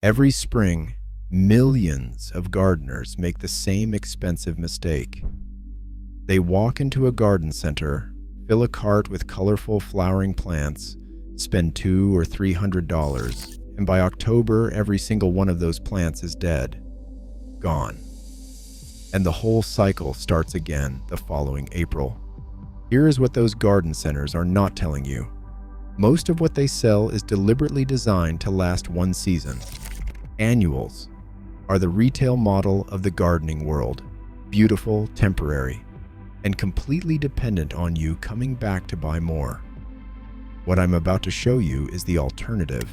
Every spring, millions of gardeners make the same expensive mistake. They walk into a garden center, fill a cart with colorful flowering plants, spend $200 or $300, and by October, every single one of those plants is dead, gone. And the whole cycle starts again the following April. Here is what those garden centers are not telling you. Most of what they sell is deliberately designed to last one season. Annuals are the retail model of the gardening world, beautiful, temporary, and completely dependent on you coming back to buy more. What I'm about to show you is the alternative.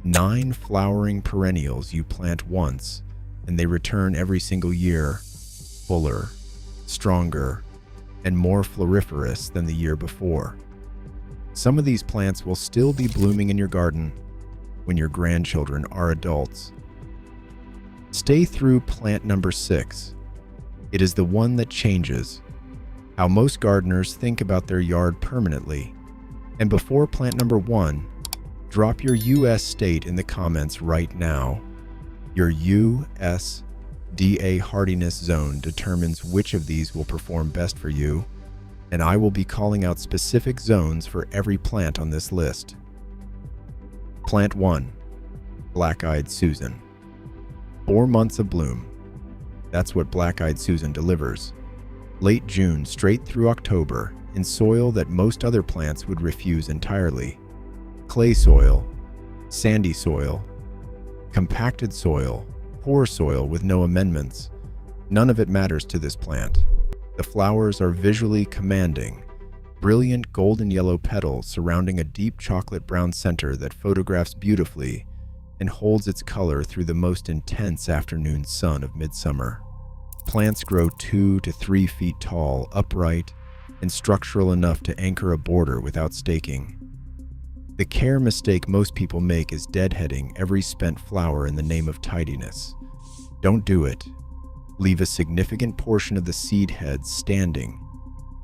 9 flowering perennials you plant once, and they return every single year, fuller, stronger, and more floriferous than the year before. Some of these plants will still be blooming in your garden when your grandchildren are adults. Stay through plant number 6. It is the one that changes how most gardeners think about their yard permanently. And before plant number 1, drop your US state in the comments right now. Your USDA hardiness zone determines which of these will perform best for you, and I will be calling out specific zones for every plant on this list. Plant 1, Black-Eyed Susan. 4 months of bloom. That's what Black-Eyed Susan delivers. Late June straight through October in soil that most other plants would refuse entirely. Clay soil, sandy soil, compacted soil, poor soil with no amendments. None of it matters to this plant. The flowers are visually commanding, brilliant golden yellow petals surrounding a deep chocolate brown center that photographs beautifully and holds its color through the most intense afternoon sun of midsummer. Plants grow 2 to 3 feet tall, upright, and structural enough to anchor a border without staking. The care mistake most people make is deadheading every spent flower in the name of tidiness. Don't do it. Leave a significant portion of the seed heads standing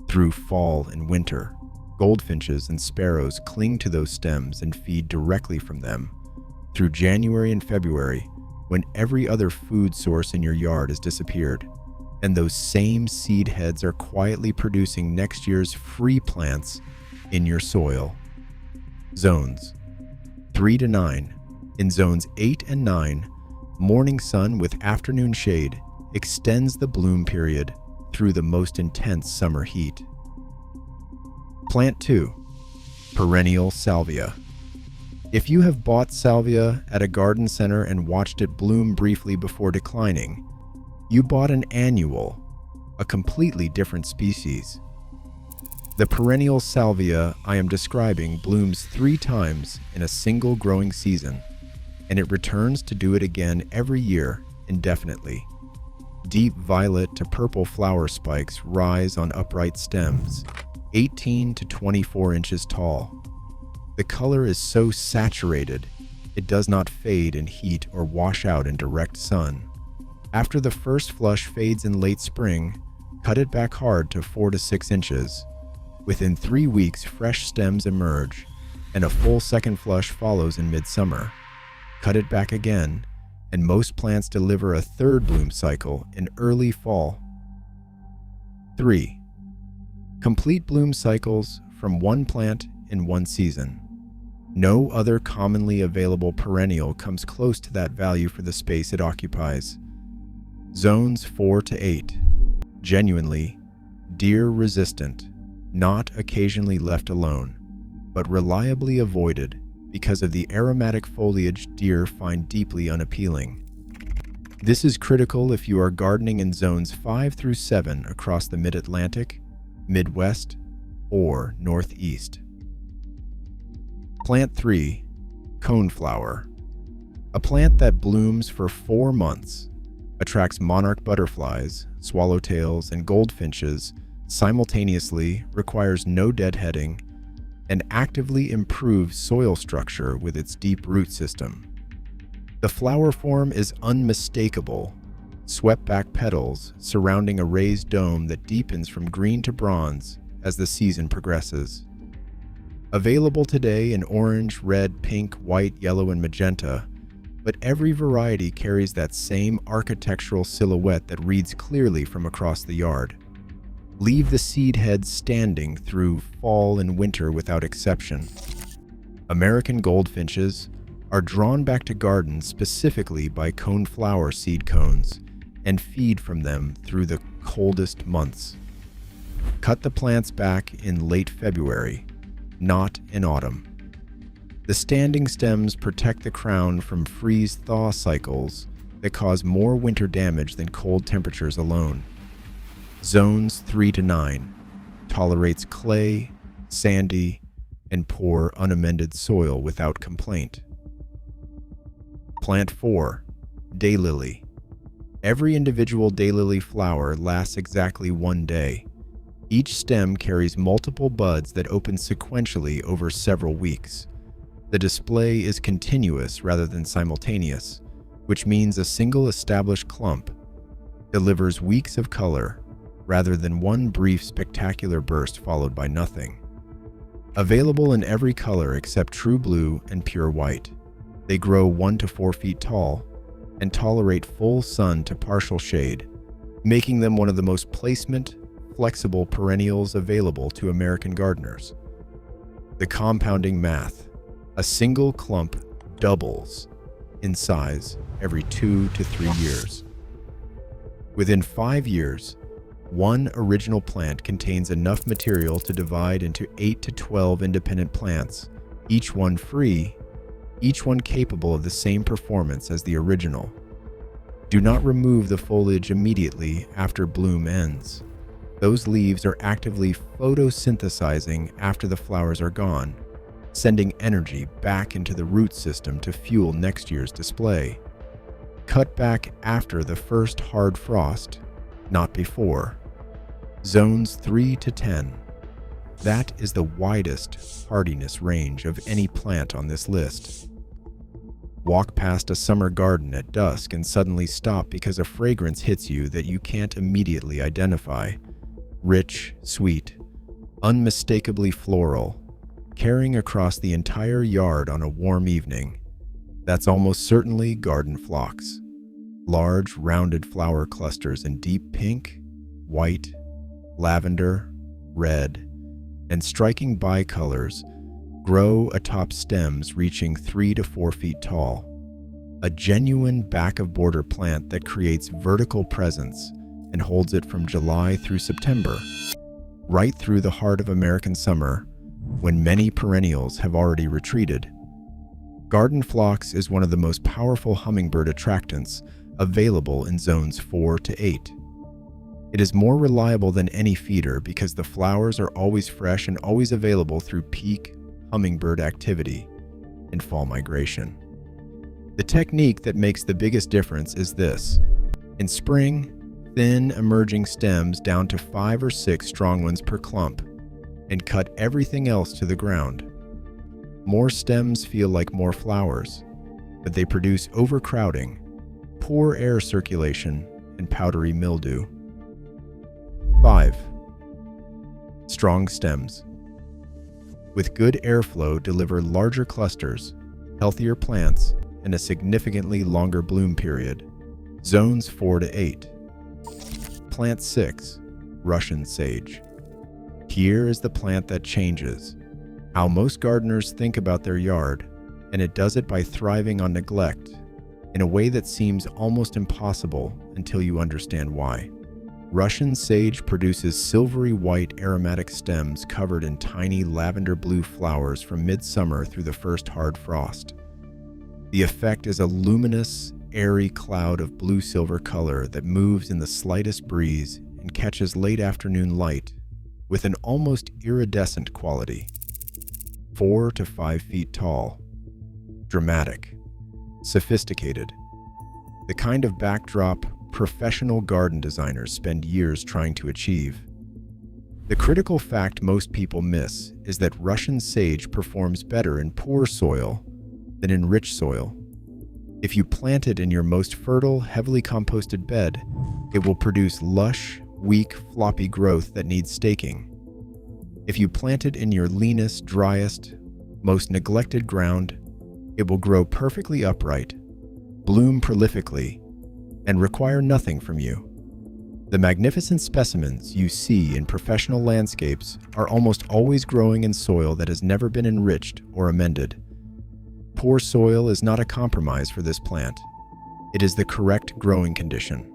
through fall and winter. Goldfinches and sparrows cling to those stems and feed directly from them through January and February, when every other food source in your yard has disappeared, and those same seed heads are quietly producing next year's free plants in your soil. Zones 3 to 9. In zones 8 and 9, morning sun with afternoon shade extends the bloom period through the most intense summer heat. Plant 2, Perennial Salvia. If you have bought salvia at a garden center and watched it bloom briefly before declining, you bought an annual, a completely different species. The perennial salvia I am describing blooms 3 times in a single growing season, and it returns to do it again every year indefinitely. Deep violet to purple flower spikes rise on upright stems, 18 to 24 inches tall. The color is so saturated, it does not fade in heat or wash out in direct sun. After the first flush fades in late spring, cut it back hard to 4 to 6 inches. Within 3 weeks, fresh stems emerge, and a full second flush follows in midsummer. Cut it back again, and most plants deliver a third bloom cycle in early fall. 3. Complete bloom cycles from one plant in one season. No other commonly available perennial comes close to that value for the space it occupies. Zones 4 to 8. Genuinely deer resistant, not occasionally left alone, but reliably avoided because of the aromatic foliage deer find deeply unappealing. This is critical if you are gardening in zones 5 through 7 across the Mid-Atlantic, Midwest, or Northeast. Plant 3, Coneflower. A plant that blooms for 4 months, attracts monarch butterflies, swallowtails, and goldfinches simultaneously, requires no deadheading, and actively improves soil structure with its deep root system. The flower form is unmistakable, swept-back petals surrounding a raised dome that deepens from green to bronze as the season progresses. Available today in orange, red, pink, white, yellow, and magenta, but every variety carries that same architectural silhouette that reads clearly from across the yard. Leave the seed heads standing through fall and winter without exception. American goldfinches are drawn back to gardens specifically by coneflower seed cones and feed from them through the coldest months. Cut the plants back in late February, not in autumn. The standing stems protect the crown from freeze-thaw cycles that cause more winter damage than cold temperatures alone. Zones 3 to 9 tolerates clay, sandy, and poor unamended soil without complaint. Plant 4. Daylily. Every individual daylily flower lasts exactly 1 day. Each stem carries multiple buds that open sequentially over several weeks. The display is continuous rather than simultaneous, which means a single established clump delivers weeks of color rather than one brief spectacular burst followed by nothing. Available in every color except true blue and pure white. They grow 1 to 4 feet tall and tolerate full sun to partial shade, making them one of the most placement, flexible perennials available to American gardeners. The compounding math. A single clump doubles in size every 2 to 3 years. Within 5 years, one original plant contains enough material to divide into 8 to 12 independent plants, each one free, each one capable of the same performance as the original. Do not remove the foliage immediately after bloom ends. Those leaves are actively photosynthesizing after the flowers are gone, sending energy back into the root system to fuel next year's display. Cut back after the first hard frost, not before. Zones 3 to 10. That is the widest hardiness range of any plant on this list. Walk past a summer garden at dusk and suddenly stop because a fragrance hits you that you can't immediately identify. Rich, sweet, unmistakably floral, carrying across the entire yard on a warm evening. That's almost certainly garden phlox. Large, rounded flower clusters in deep pink, white, lavender, red, and striking bicolors grow atop stems reaching 3 to 4 feet tall. A genuine back-of-border plant that creates vertical presence and holds it from July through September, right through the heart of American summer, when many perennials have already retreated. Garden phlox is one of the most powerful hummingbird attractants available in zones 4 to 8. It is more reliable than any feeder because the flowers are always fresh and always available through peak hummingbird activity and fall migration. The technique that makes the biggest difference is this. In spring, thin emerging stems down to 5 or 6 strong ones per clump, and cut everything else to the ground. More stems feel like more flowers, but they produce overcrowding, poor air circulation, and powdery mildew. 5. Strong stems. With good airflow, deliver larger clusters, healthier plants, and a significantly longer bloom period. Zones 4 to 8. Plant 6. Russian sage. Here is the plant that changes how most gardeners think about their yard, and it does it by thriving on neglect in a way that seems almost impossible until you understand why. Russian sage produces silvery white aromatic stems covered in tiny lavender blue flowers from midsummer through the first hard frost. The effect is a luminous, airy cloud of blue-silver color that moves in the slightest breeze and catches late afternoon light with an almost iridescent quality. 4 to 5 feet tall. Dramatic. Sophisticated. The kind of backdrop professional garden designers spend years trying to achieve. The critical fact most people miss is that Russian sage performs better in poor soil than in rich soil. If you plant it in your most fertile, heavily composted bed, it will produce lush, weak, floppy growth that needs staking. If you plant it in your leanest, driest, most neglected ground, it will grow perfectly upright, bloom prolifically, and require nothing from you. The magnificent specimens you see in professional landscapes are almost always growing in soil that has never been enriched or amended. Poor soil is not a compromise for this plant. It is the correct growing condition.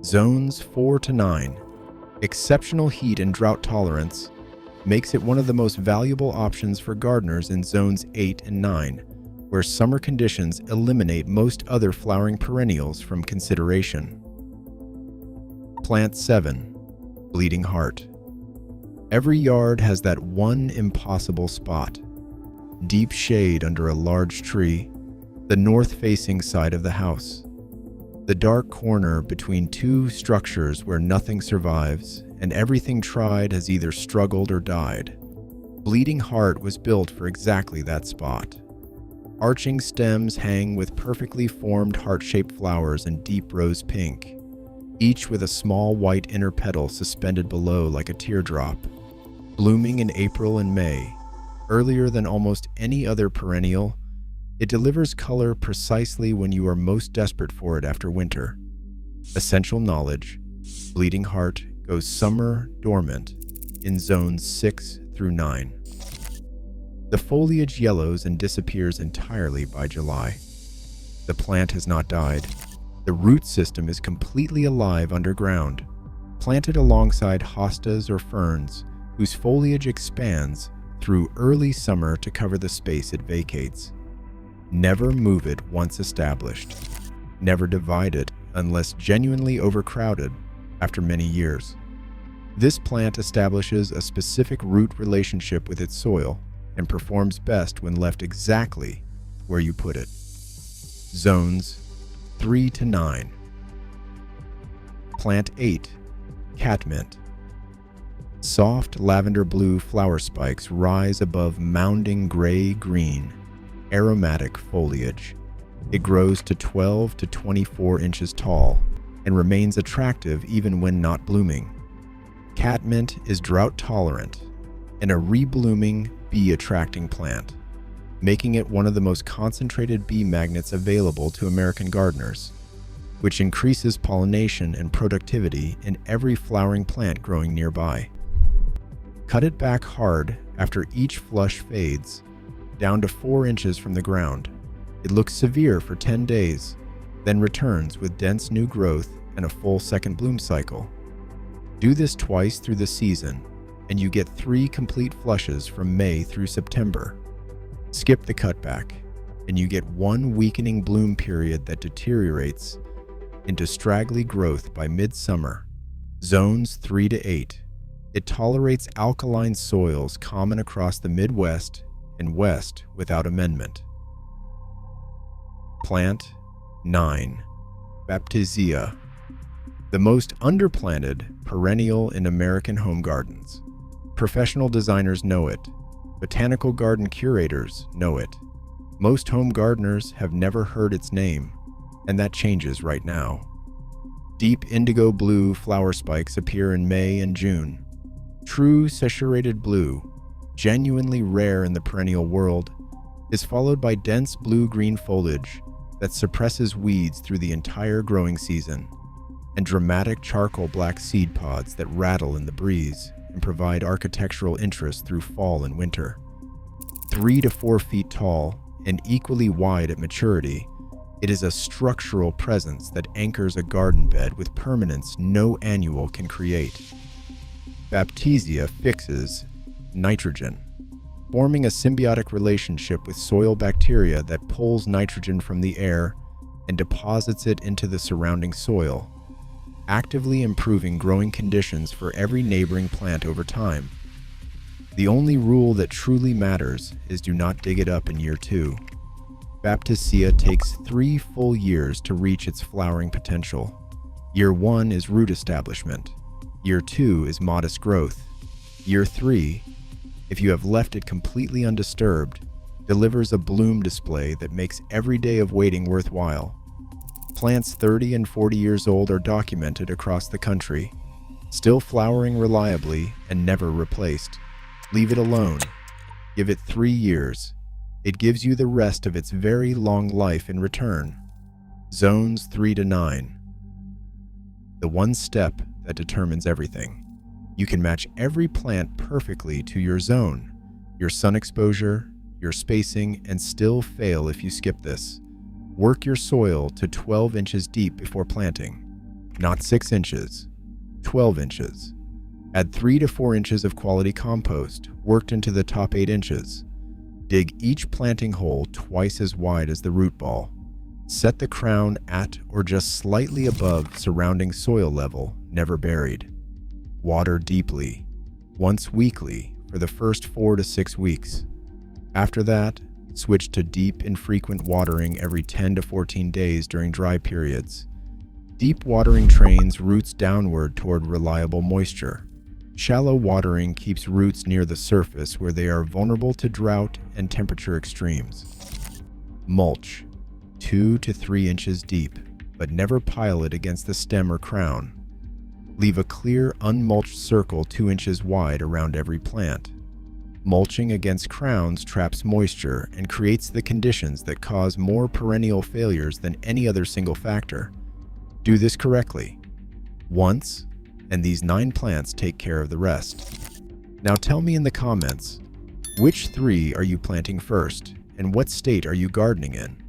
Zones 4 to 9, exceptional heat and drought tolerance, makes it one of the most valuable options for gardeners in zones 8 and 9, where summer conditions eliminate most other flowering perennials from consideration. Plant 7, Bleeding Heart. Every yard has that one impossible spot. Deep shade under a large tree, the north-facing side of the house. The dark corner between two structures where nothing survives and everything tried has either struggled or died. Bleeding Heart was built for exactly that spot. Arching stems hang with perfectly formed heart-shaped flowers in deep rose pink, each with a small white inner petal suspended below like a teardrop. Blooming in April and May, earlier than almost any other perennial, it delivers color precisely when you are most desperate for it after winter. Essential knowledge: Bleeding Heart goes summer dormant in zones 6 through 9. The foliage yellows and disappears entirely by July. The plant has not died. The root system is completely alive underground, planted alongside hostas or ferns, whose foliage expands through early summer to cover the space it vacates. Never move it once established. Never divide it unless genuinely overcrowded after many years. This plant establishes a specific root relationship with its soil and performs best when left exactly where you put it. Zones 3 to 9. Plant 8, Catmint. Soft lavender blue flower spikes rise above mounding gray-green, aromatic foliage. It grows to 12 to 24 inches tall and remains attractive even when not blooming. Catmint is drought tolerant and a reblooming, bee-attracting plant, making it one of the most concentrated bee magnets available to American gardeners, which increases pollination and productivity in every flowering plant growing nearby. Cut it back hard after each flush fades, down to 4 inches from the ground. It looks severe for 10 days, then returns with dense new growth and a full second bloom cycle. Do this twice through the season, and you get 3 complete flushes from May through September. Skip the cutback, and you get 1 weakening bloom period that deteriorates into straggly growth by midsummer. Zones 3 to 8. It tolerates alkaline soils common across the Midwest and West without amendment. Plant 9, Baptisia. The most underplanted perennial in American home gardens. Professional designers know it. Botanical garden curators know it. Most home gardeners have never heard its name, and that changes right now. Deep indigo blue flower spikes appear in May and June. True saturated blue, genuinely rare in the perennial world, is followed by dense blue-green foliage that suppresses weeds through the entire growing season, and dramatic charcoal black seed pods that rattle in the breeze and provide architectural interest through fall and winter. 3 to 4 feet tall and equally wide at maturity, it is a structural presence that anchors a garden bed with permanence no annual can create. Baptisia fixes nitrogen, forming a symbiotic relationship with soil bacteria that pulls nitrogen from the air and deposits it into the surrounding soil, actively improving growing conditions for every neighboring plant over time. The only rule that truly matters is do not dig it up in year 2. Baptisia takes 3 full years to reach its flowering potential. Year 1 is root establishment. Year 2 is modest growth. Year 3, if you have left it completely undisturbed, delivers a bloom display that makes every day of waiting worthwhile. Plants 30 and 40 years old are documented across the country, still flowering reliably and never replaced. Leave it alone. Give it 3 years. It gives you the rest of its very long life in return. Zones 3 to 9. The one step that determines everything. You can match every plant perfectly to your zone, your sun exposure, your spacing, and still fail if you skip this. Work your soil to 12 inches deep before planting. Not 6 inches, 12 inches. Add 3 to 4 inches of quality compost, worked into the top 8 inches. Dig each planting hole twice as wide as the root ball. Set the crown at or just slightly above surrounding soil level, never buried. Water deeply, once weekly for the first 4 to 6 weeks. After that, switch to deep, infrequent watering every 10 to 14 days during dry periods. Deep watering trains roots downward toward reliable moisture. Shallow watering keeps roots near the surface where they are vulnerable to drought and temperature extremes. Mulch, 2 to 3 inches deep, but never pile it against the stem or crown. Leave a clear, unmulched circle 2 inches wide around every plant. Mulching against crowns traps moisture and creates the conditions that cause more perennial failures than any other single factor. Do this correctly once, and these 9 plants take care of the rest. Now tell me in the comments, which 3 are you planting first, and what state are you gardening in?